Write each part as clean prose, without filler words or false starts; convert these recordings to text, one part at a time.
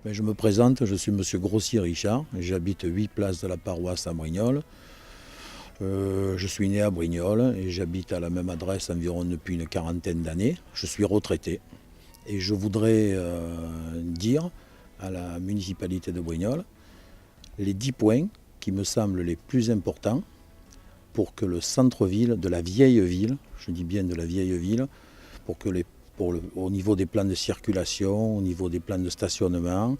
Mais je me présente, je suis Monsieur Grossier-Richard, j'habite 8 places de la paroisse à Brignoles. Je suis né à Brignoles et j'habite à la même adresse environ depuis une quarantaine d'années. Je suis retraité et je voudrais dire à la municipalité de Brignoles les 10 points qui me semblent les plus importants pour que le centre-ville de la vieille ville, je dis bien de la vieille ville, pour que au niveau des plans de circulation, au niveau des plans de stationnement,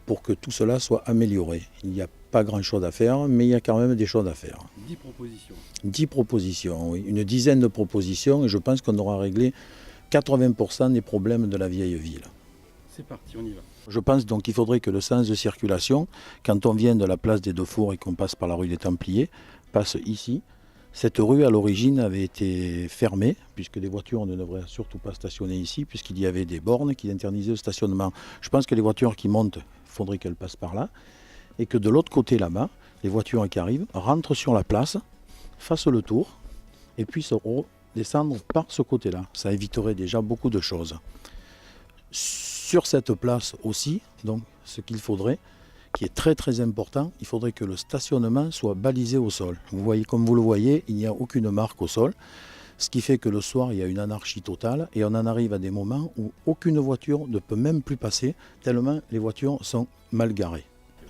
pour que tout cela soit amélioré. Il n'y a pas grand-chose à faire, mais il y a quand même des choses à faire. 10 propositions. 10 propositions, oui. Une dizaine de propositions, et je pense qu'on aura réglé 80% des problèmes de la vieille ville. C'est parti, on y va. Je pense donc qu'il faudrait que le sens de circulation, quand on vient de la place des Deux Fours et qu'on passe par la rue des Templiers, passe ici. Cette rue, à l'origine, avait été fermée, puisque les voitures ne devraient surtout pas stationner ici, puisqu'il y avait des bornes qui interdisaient le stationnement. Je pense que les voitures qui montent, il faudrait qu'elles passent par là, et que de l'autre côté là-bas, les voitures qui arrivent rentrent sur la place, fassent le tour, et puissent redescendre par ce côté-là. Ça éviterait déjà beaucoup de choses. Sur cette place aussi, donc, ce qu'il faudrait, qui est très très important, il faudrait que le stationnement soit balisé au sol. Vous voyez, comme vous le voyez, il n'y a aucune marque au sol, ce qui fait que le soir, il y a une anarchie totale et on en arrive à des moments où aucune voiture ne peut même plus passer, tellement les voitures sont mal garées.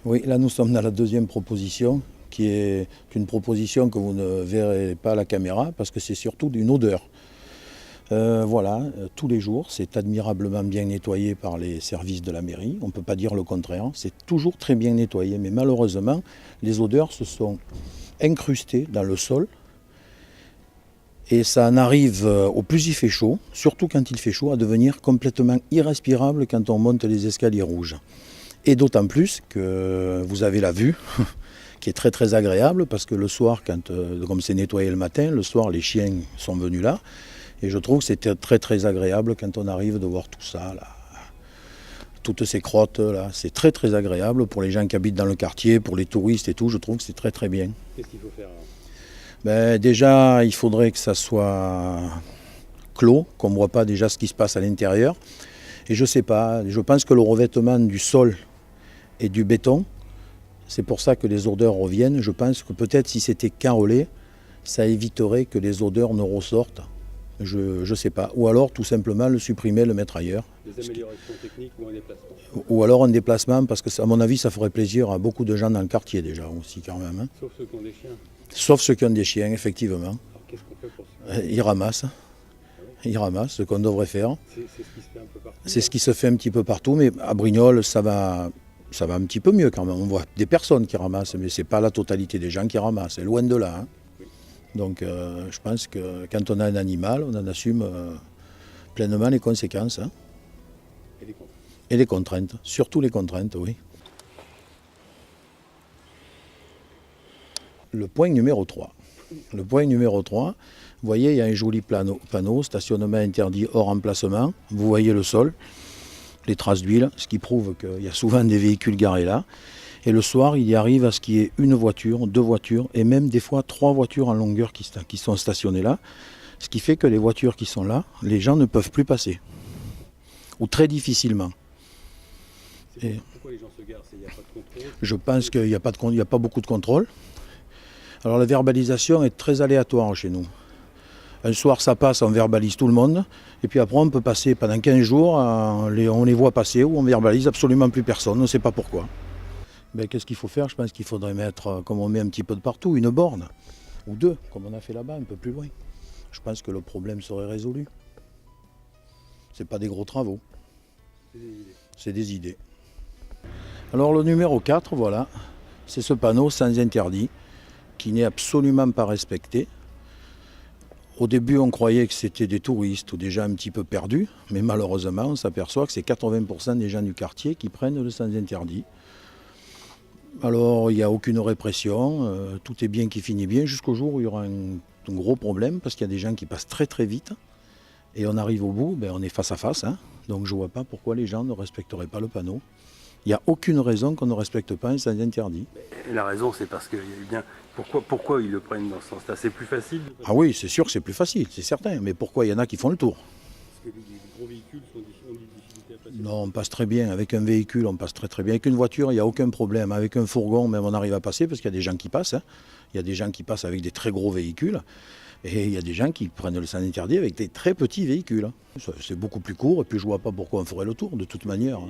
Oui, là nous sommes dans la deuxième proposition, qui est une proposition que vous ne verrez pas à la caméra, parce que c'est surtout d'une odeur. Tous les jours, c'est admirablement bien nettoyé par les services de la mairie, on ne peut pas dire le contraire, c'est toujours très bien nettoyé, mais malheureusement, les odeurs se sont incrustées dans le sol, et ça en arrive, au plus il fait chaud, surtout quand il fait chaud, à devenir complètement irrespirable quand on monte les escaliers rouges. Et d'autant plus que vous avez la vue, qui est très très agréable, parce que le soir, comme c'est nettoyé le matin, le soir les chiens sont venus là, et je trouve que c'était très très agréable quand on arrive de voir tout ça, là, toutes ces crottes là. C'est très très agréable pour les gens qui habitent dans le quartier, pour les touristes et tout. Je trouve que c'est très très bien. Qu'est-ce qu'il faut faire Déjà, il faudrait que ça soit clos, qu'on ne voit pas déjà ce qui se passe à l'intérieur. Et je sais pas, je pense que le revêtement du sol et du béton, c'est pour ça que les odeurs reviennent. Je pense que peut-être si c'était carrelé, ça éviterait que les odeurs ne ressortent. Je ne sais pas. Ou alors tout simplement le supprimer, le mettre ailleurs. Des améliorations techniques ou un déplacement. Ou alors un déplacement, parce que à mon avis ça ferait plaisir à beaucoup de gens dans le quartier déjà aussi quand même. Sauf ceux qui ont des chiens. Sauf ceux qui ont des chiens, effectivement. Alors qu'est-ce qu'on fait pour ça? Ils ramassent. Ils ramassent, ce qu'on devrait faire. C'est ce qui se fait un peu partout. C'est ce qui se fait un petit peu partout, mais à Brignoles ça va un petit peu mieux quand même. On voit des personnes qui ramassent, mais ce n'est pas la totalité des gens qui ramassent, c'est loin de là. Hein. Donc je pense que quand on a un animal, on en assume pleinement les conséquences. Hein. Et les contraintes. Et les contraintes, surtout les contraintes, oui. Le point numéro 3. Le point numéro 3, vous voyez, il y a un joli panneau, stationnement interdit hors emplacement. Vous voyez le sol, les traces d'huile, ce qui prouve qu'il y a souvent des véhicules garés là. Et le soir, il y arrive à ce qu'il y ait une voiture, 2 voitures, et même des fois 3 voitures en longueur qui sont stationnées là. Ce qui fait que les voitures qui sont là, les gens ne peuvent plus passer. Ou très difficilement. Pourquoi les gens se garent? Il n'y a pas de contrôle? Je pense qu'il n'y a pas beaucoup de contrôle. Alors la verbalisation est très aléatoire chez nous. Un soir ça passe, on verbalise tout le monde, et puis après on peut passer pendant 15 jours, on les voit passer, ou on verbalise absolument plus personne, on ne sait pas pourquoi. Qu'est-ce qu'il faut faire? Je pense qu'il faudrait mettre, comme on met un petit peu de partout, une borne, ou 2, comme on a fait là-bas, un peu plus loin. Je pense que le problème serait résolu. Ce n'est pas des gros travaux. C'est des idées. Alors le numéro 4, voilà, c'est ce panneau sans interdit, qui n'est absolument pas respecté. Au début, on croyait que c'était des touristes ou des gens un petit peu perdus, mais malheureusement, on s'aperçoit que c'est 80% des gens du quartier qui prennent le sans interdit. Alors, il n'y a aucune répression, tout est bien qui finit bien, jusqu'au jour où il y aura un gros problème, parce qu'il y a des gens qui passent très très vite, et on arrive au bout, on est face à face, hein, donc je ne vois pas pourquoi les gens ne respecteraient pas le panneau. Il n'y a aucune raison qu'on ne respecte pas un sans interdit. Et la raison, c'est parce qu'il y a eu bien... Pourquoi ils le prennent dans ce sens-là? C'est plus facile? Ah oui, c'est sûr que c'est plus facile, c'est certain, mais pourquoi il y en a qui font le tour? Parce que les gros véhicules ont des difficultés Non, on passe très bien. Avec un véhicule, on passe très très bien. Avec une voiture, il n'y a aucun problème. Avec un fourgon, même on arrive à passer parce qu'il y a des gens qui passent. Hein. Il y a des gens qui passent avec des très gros véhicules. Et il y a des gens qui prennent le sens interdit avec des très petits véhicules. C'est beaucoup plus court et puis je ne vois pas pourquoi on ferait le tour de toute manière.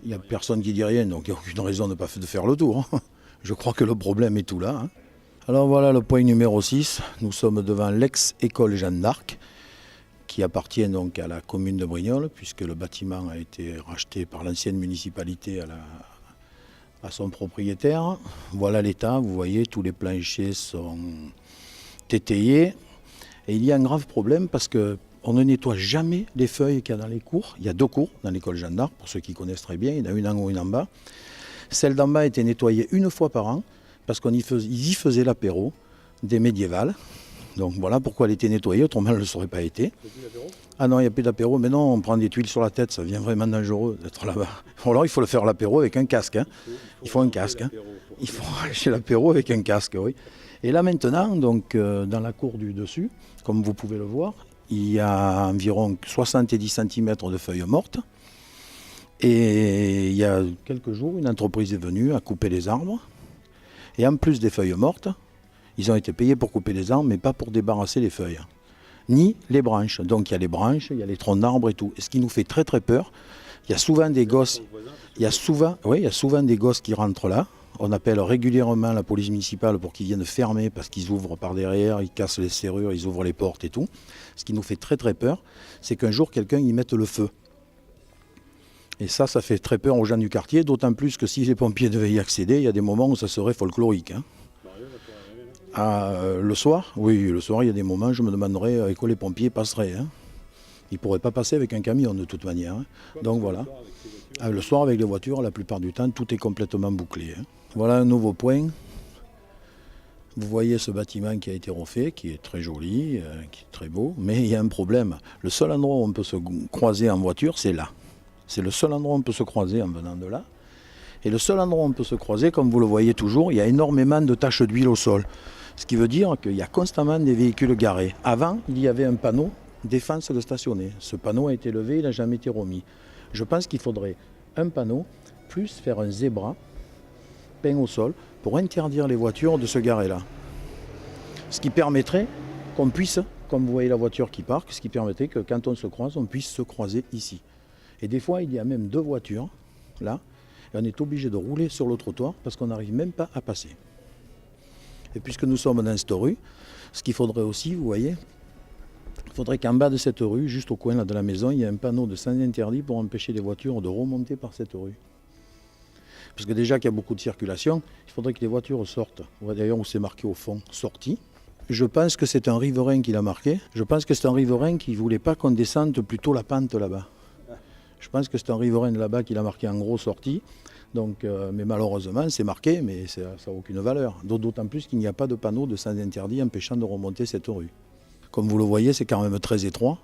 Il n'y a personne qui dit rien, donc il n'y a aucune raison de faire le tour. Hein. Je crois que le problème est tout là. Hein. Alors voilà le point numéro 6. Nous sommes devant l'ex-école Jeanne d'Arc, qui appartient donc à la commune de Brignoles, puisque le bâtiment a été racheté par l'ancienne municipalité à son propriétaire. Voilà l'état, vous voyez, tous les planchers sont étayés. Et il y a un grave problème parce qu'on ne nettoie jamais les feuilles qu'il y a dans les cours. Il y a 2 cours dans l'école Jeanne d'Arc, pour ceux qui connaissent très bien, il y en a une en haut et une en bas. Celle d'en bas était nettoyée 1 fois par an, parce qu'ils y faisaient l'apéro des médiévales. Donc voilà pourquoi elle était nettoyée, autrement elle ne serait pas été. Ah non, il n'y a plus d'apéro, mais non, on prend des tuiles sur la tête, ça devient vraiment dangereux d'être là-bas. Alors il faut le faire l'apéro avec un casque. Hein. Il faut un casque. Hein. Il faut chez l'apéro avec un casque, oui. Et là maintenant, donc, dans la cour du dessus, comme vous pouvez le voir, il y a environ 70 cm de feuilles mortes. Et il y a quelques jours, une entreprise est venue à couper les arbres. Et en plus des feuilles mortes, ils ont été payés pour couper les arbres, mais pas pour débarrasser les feuilles, ni les branches. Donc il y a les branches, il y a les troncs d'arbres et tout. Et ce qui nous fait très très peur, il y a souvent des gosses, il y a souvent des gosses qui rentrent là. On appelle régulièrement la police municipale pour qu'ils viennent fermer parce qu'ils ouvrent par derrière, ils cassent les serrures, ils ouvrent les portes et tout. Ce qui nous fait très très peur, c'est qu'un jour quelqu'un y mette le feu. Et ça fait très peur aux gens du quartier, d'autant plus que si les pompiers devaient y accéder, il y a des moments où ça serait folklorique. Hein. Le soir, oui, le soir, il y a des moments, je me demanderais avec quoi les pompiers passeraient. Hein. Ils ne pourraient pas passer avec un camion de toute manière. Hein. Donc voilà. Le soir, avec les voitures, la plupart du temps, tout est complètement bouclé. Hein. Voilà un nouveau point. Vous voyez ce bâtiment qui a été refait, qui est très joli, qui est très beau, mais il y a un problème. Le seul endroit où on peut se croiser en voiture, c'est là. C'est le seul endroit où on peut se croiser en venant de là. Et le seul endroit où on peut se croiser, comme vous le voyez toujours, il y a énormément de taches d'huile au sol. Ce qui veut dire qu'il y a constamment des véhicules garés. Avant, il y avait un panneau défense de stationner. Ce panneau a été levé, il n'a jamais été remis. Je pense qu'il faudrait un panneau, plus faire un zébra peint au sol, pour interdire les voitures de se garer là. Ce qui permettrait qu'on puisse, comme vous voyez la voiture qui parque, ce qui permettrait que quand on se croise, on puisse se croiser ici. Et des fois, il y a même 2 voitures, là, et on est obligé de rouler sur le trottoir parce qu'on n'arrive même pas à passer. Et puisque nous sommes dans cette rue, ce qu'il faudrait aussi, vous voyez, il faudrait qu'en bas de cette rue, juste au coin là, de la maison, il y ait un panneau de sens interdit pour empêcher les voitures de remonter par cette rue. Parce que déjà qu'il y a beaucoup de circulation, il faudrait que les voitures sortent. On voit d'ailleurs où c'est marqué au fond, sortie. Je pense que c'est un riverain qui l'a marqué. Je pense que c'est un riverain qui ne voulait pas qu'on descende plutôt la pente là-bas. Je pense que c'est un riverain de là-bas qui l'a marqué en gros sortie. Donc, mais malheureusement, c'est marqué, mais ça n'a aucune valeur. D'autant plus qu'il n'y a pas de panneau de sens interdit empêchant de remonter cette rue. Comme vous le voyez, c'est quand même très étroit.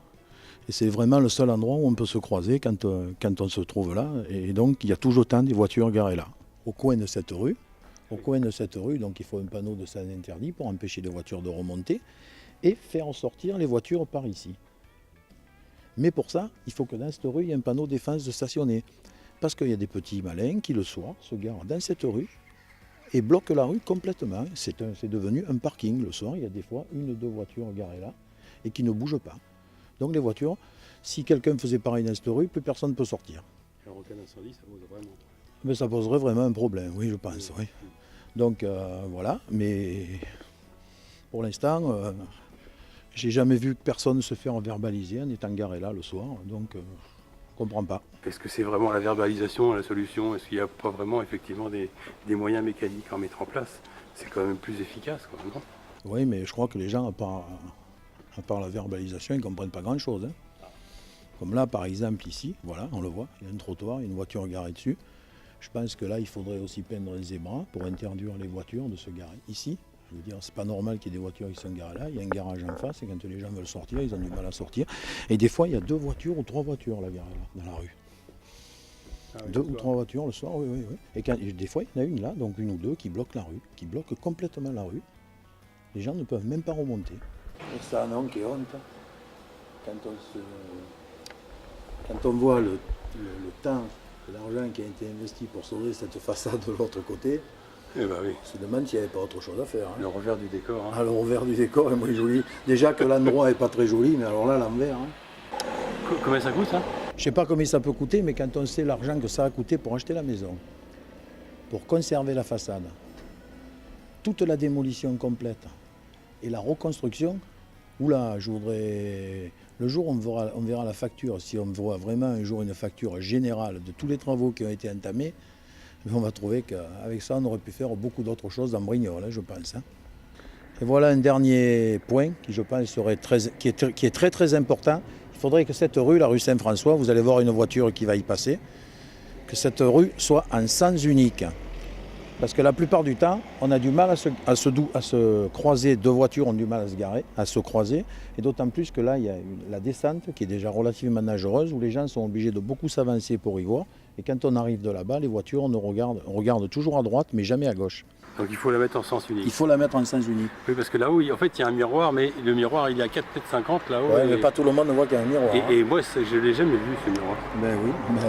Et c'est vraiment le seul endroit où on peut se croiser quand on se trouve là. Et donc, il y a toujours autant de voitures garées là. Au coin de cette rue, donc il faut un panneau de sens interdit pour empêcher les voitures de remonter et faire sortir les voitures par ici. Mais pour ça, il faut que dans cette rue, il y ait un panneau défense de stationner. Parce qu'il y a des petits malins qui, le soir, se garent dans cette rue et bloquent la rue complètement. C'est devenu un parking. Le soir, il y a des fois 1 ou 2 voitures garées là et qui ne bougent pas. Donc les voitures, si quelqu'un faisait pareil dans cette rue, plus personne ne peut sortir. Alors en cas d'incendie, ça pose vraiment. Mais ça poserait vraiment un problème, oui, je pense. Oui. Donc voilà, mais pour l'instant, j'ai jamais vu personne se faire verbaliser en étant garé là le soir, donc je ne comprends pas. Est-ce que c'est vraiment la verbalisation la solution? Est-ce qu'il n'y a pas vraiment effectivement des moyens mécaniques à mettre en place? C'est quand même plus efficace, quoi, non? Oui, mais je crois que les gens, à part la verbalisation, ils ne comprennent pas grand-chose. Hein. Comme là, par exemple, ici, voilà, on le voit, il y a un trottoir, une voiture garée dessus. Je pense que là, il faudrait aussi peindre un zébra pour interdire les voitures de se garer ici. Je veux dire, c'est pas normal qu'il y ait des voitures qui sont garées là. Il y a un garage en face et quand les gens veulent sortir, ils ont du mal à sortir. Et des fois, il y a 2 voitures ou 3 voitures là, garées là, dans la rue. Ah oui, 2 ou 3 voitures le soir, oui. Et des fois, il y en a une là, donc 1 ou 2 qui bloquent la rue, qui bloquent complètement la rue. Les gens ne peuvent même pas remonter. Et ça, non, qui est honte. Quand on voit le temps et l'argent qui a été investi pour sauver cette façade de l'autre côté, Eh ben oui. on se demande s'il n'y avait pas autre chose à faire. Le revers du décor. Hein. Ah, le revers du décor est moins joli. Déjà que l'endroit n'est pas très joli, mais alors là, l'envers. Combien ça coûte, ça? Je ne sais pas combien ça peut coûter, mais quand on sait l'argent que ça a coûté pour acheter la maison, pour conserver la façade, toute la démolition complète et la reconstruction, oula, je voudrais... Le jour où on verra la facture, si on voit vraiment un jour une facture générale de tous les travaux qui ont été entamés, on va trouver qu'avec ça, on aurait pu faire beaucoup d'autres choses dans Brignoles, je pense. Et voilà un dernier point qui, je pense, qui est très très important. Il faudrait que cette rue, la rue Saint-François, vous allez voir une voiture qui va y passer, que cette rue soit en sens unique. Parce que la plupart du temps, on a du mal à se croiser, deux voitures ont du mal à se garer, à se croiser. Et d'autant plus que là, il y a la descente qui est déjà relativement dangereuse, où les gens sont obligés de beaucoup s'avancer pour y voir. Et quand on arrive de là-bas, les voitures, on regarde toujours à droite, mais jamais à gauche. Donc il faut la mettre en sens unique. Il faut la mettre en sens unique. Oui, parce que là-haut, en fait, il y a un miroir, mais le miroir, il est à 4,50 m là-haut. Ouais, mais pas tout le monde voit qu'il y a un miroir. Et moi, je ne l'ai jamais vu, ce miroir. Ben oui, mais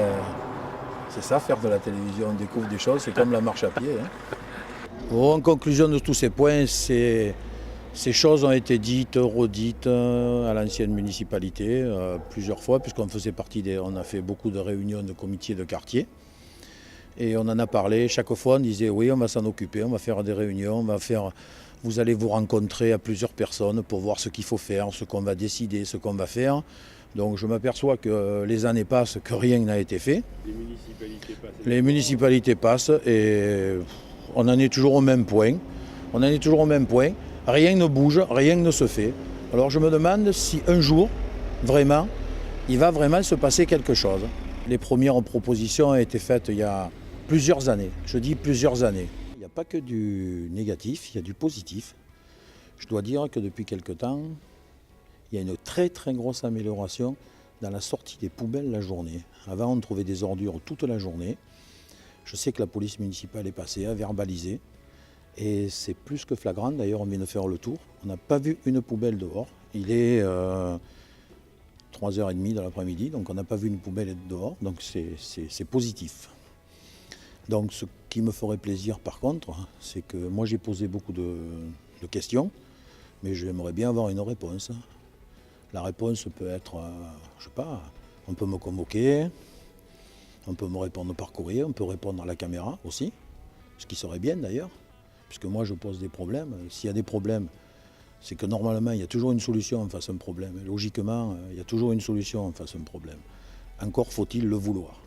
c'est ça, faire de la télévision, on découvre des choses, c'est comme la marche à pied. Bon, en conclusion de tous ces points, ces choses ont été dites, redites à l'ancienne municipalité plusieurs fois, puisqu'on faisait partie on a fait beaucoup de réunions de comités de quartier. Et on en a parlé, chaque fois on disait oui, on va s'en occuper, on va faire des réunions, vous allez vous rencontrer à plusieurs personnes pour voir ce qu'il faut faire, ce qu'on va décider, ce qu'on va faire. Donc je m'aperçois que les années passent, que rien n'a été fait. Les municipalités passent et on en est toujours au même point. Rien ne bouge, rien ne se fait. Alors je me demande si un jour, vraiment, il va vraiment se passer quelque chose. Les premières propositions ont été faites il y a plusieurs années. Je dis plusieurs années. Il n'y a pas que du négatif, il y a du positif. Je dois dire que depuis quelque temps, il y a une très très grosse amélioration dans la sortie des poubelles la journée. Avant, on trouvait des ordures toute la journée. Je sais que la police municipale est passée à verbaliser. Et c'est plus que flagrant. D'ailleurs, on vient de faire le tour. On n'a pas vu une poubelle dehors. Il est 3h30 de l'après-midi, donc on n'a pas vu une poubelle dehors. Donc c'est positif. Donc ce qui me ferait plaisir par contre, c'est que moi j'ai posé beaucoup de questions, mais j'aimerais bien avoir une réponse. La réponse peut être, je sais pas, on peut me convoquer, on peut me répondre par courrier, on peut répondre à la caméra aussi, ce qui serait bien d'ailleurs, puisque moi je pose des problèmes. S'il y a des problèmes, c'est que normalement il y a toujours une solution face à un problème. Et logiquement, il y a toujours une solution face à un problème. Encore faut-il le vouloir.